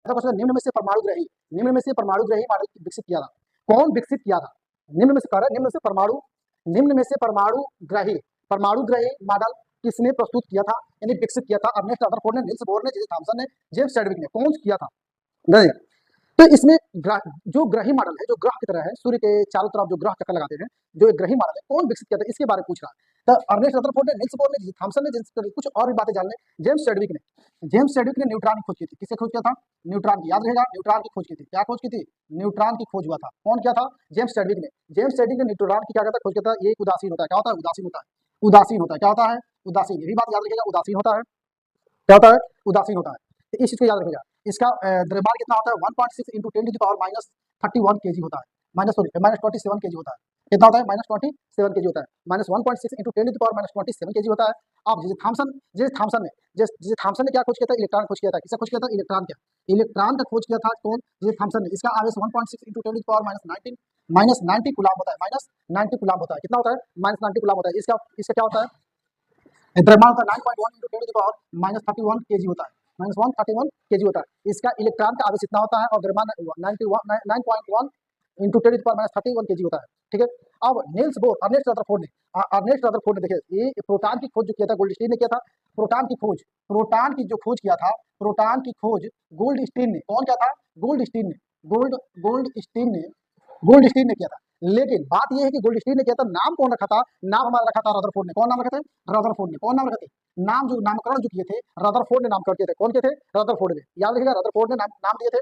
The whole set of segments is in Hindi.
क्वेश्चन, निम्न में से परमाणुग्रही मॉडल विकसित किया था? कौन विकसित किया था? निम्न में से कह रहा है, निम्न में से परमाणुग्रही मॉडल किसने प्रस्तुत किया था, यानी विकसित किया था? अर्नेस्ट रदरफोर्ड ने, निल्स बोर ने, जे थॉमसन ने, जेम्स चैडविक ने। कौन किया था? नहीं। तो इसमें जो ग्रही मॉडल है, जो ग्रह की तरह है, सूर्य के चारों तरफ जो ग्रह चक्कर लगाते हैं, जो एक ग्रही मॉडल है, कौन विकसित किया था, इसके बारे में पूछ रहा है। तो अर्नेस्ट रदरफोर्ड ने, निल्स बोर ने, थॉमसन ने, कुछ और भी बातें जानने, जेम्स चैडविक ने न्यूट्रॉन की खोज की थी। किसे खोज किया था? न्यूट्रॉन की, याद रहेगा, न्यूट्रॉन की खोज की थी। क्या खोज की थी? न्यूट्रॉन की खोज हुआ था। कौन किया था? जेम्स चैडविक ने न्यूट्रॉन की क्या कहता है, खोज किया था। ये उदासीन होता है। क्या होता है? उदासीन होता है। क्या होता है? उदासीन। ये भी बात याद रखिएगा, उदासीन होता है। क्या होता है? उदासीन होता है। तो इस चीज को याद रखिएगा। इसका द्रव्यमान कितना होता है? 1.6 into 10 to the power minus 31 kg होता है। माइनस 27 केजी होता है। कितना होता है? माइनस 27 केजी होता है। Minus 1.6 into 10 to the power minus 27 kg होता है। अब जिसे थॉमसन ने क्या खोज किया था? इलेक्ट्रॉन खोज किया था। किसे खोज किया था? इलेक्ट्रॉन का खोज किया था। कौन? जिसे थॉमसन ने। इसका आवेश 1.6 into 10 to the power minus 90 coulomb होता है। माइनस 90 कूलाम होता है। कितना होता है? माइनस 90 कूलाम होता है। इसका क्या होता है? द्रव्यमान का 9.1 into 10 to the power minus 31 kg होता है। माइनस 131 केजी होता है। इसका इलेक्ट्रॉन का आवेश इतना होता है और द्रव्यमान 9.1 into 10 to the power minus 31 kg होता है। ठीक है। अब नील्स बोर, अर्नेस्ट रदरफोर्ड ने, देखिए, ये प्रोटॉन की खोज जो किया था, गोल्डस्टीन ने किया था। प्रोटॉन की खोज गोल्डस्टीन ने। कौन किया था? गोल्डस्टीन ने किया था। लेकिन बात यह है कि गोल्डस्टीन ने किया था, नाम कौन रखा था? नाम हमारा रखा था रदरफोर्ड ने। कौन नाम रखे थे? रदरफोर्ड ने। कौन नाम रखे थे? नामकरण जो किए थे रदरफोर्ड ने नामकरण किए थे। कौन किए थे? रदरफोर्ड ने। याद रखिएगा, रदरफोर्ड ने नाम दिए थे।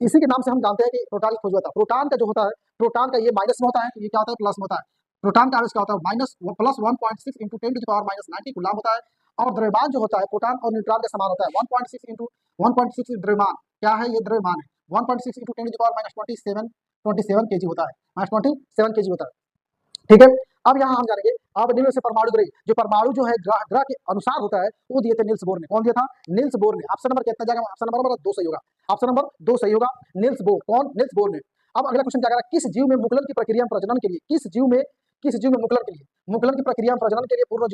इसी के नाम से हम जानते हैं कि प्रोटॉन की खोज हुआ था। प्रोटॉन का जो होता है, प्रोटॉन का ये माइनस में होता है, ये क्या होता है? प्लस में होता है। प्रोटॉन का आवेश क्या होता है? Plus 1.6 into 10 to the power minus 90 coulomb होता है। और द्रव्यमान जो होता है प्रोटॉन और न्यूट्रॉन के समान होता है। 1.6 द्रव्यमान। क्या है? ये द्रव्यमान है। 1.6 into 10 to the power minus 27 kg होता है। माइनस 27 केजी होता है। ठीक है। अब यहाँ हम जानेंगे, अब निम्न से परमाणुग्रही, जो परमाणु जो है ग्रह के अनुसार होता है, वो दिए थे निल्स बोर ने। कौन दिया था? निल्स बोर ने। ऑप्शन नंबर कितना जाएगा? ऑप्शन नंबर 2 सही होगा। ऑप्शन नंबर 2 सही होगा। Nils bore. कौन? निल्स बोर ने। अब अगला क्वेश्चन क्या कह रहा है? किस जीव में मुकुलन की प्रक्रिया में प्रजनन के लिए, मुकुलन की प्रक्रिया में प्रजनन के लिए पुनः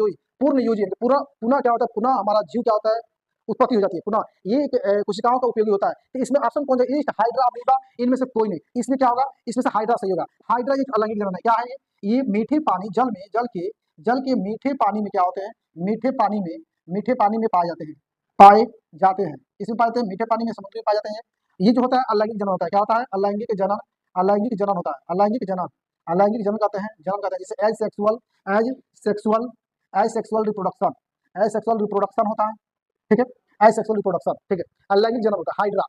क्या होता है? पुनः हमारा जीव क्या होता है? उत्पत्ति हो जाती है पुनः। ये कोशिकाओं का उपयोगी होता है। तो इसमें ऑप्शन कौन सा? ईस्ट, हाइड्रा, अमीबा, इनमें से कोई नहीं। इसमें क्या होगा? इसमें से हाइड्रा सही होगा। हाइड्रा एक अलैंगिक जनन है। क्या है ये? मीठे पानी, जल के मीठे पानी में क्या होते हैं? मीठे पानी में पाए जाते हैं। इसमें पाए जाते हैं मीठे पानी में, समुद्र में पाए जाते हैं। ये जो होता है अलैंगिक जनन होता है। क्या होता है? अलैंगिक जनन होता है। अलैंगिक जनन कहते हैं, जैसे एज सेक्सुअल रिप्रोडक्शन होता है। ठीक है। Asexual reproduction. ठीक है। अलैंगिक जनन होता है। हाइड्रा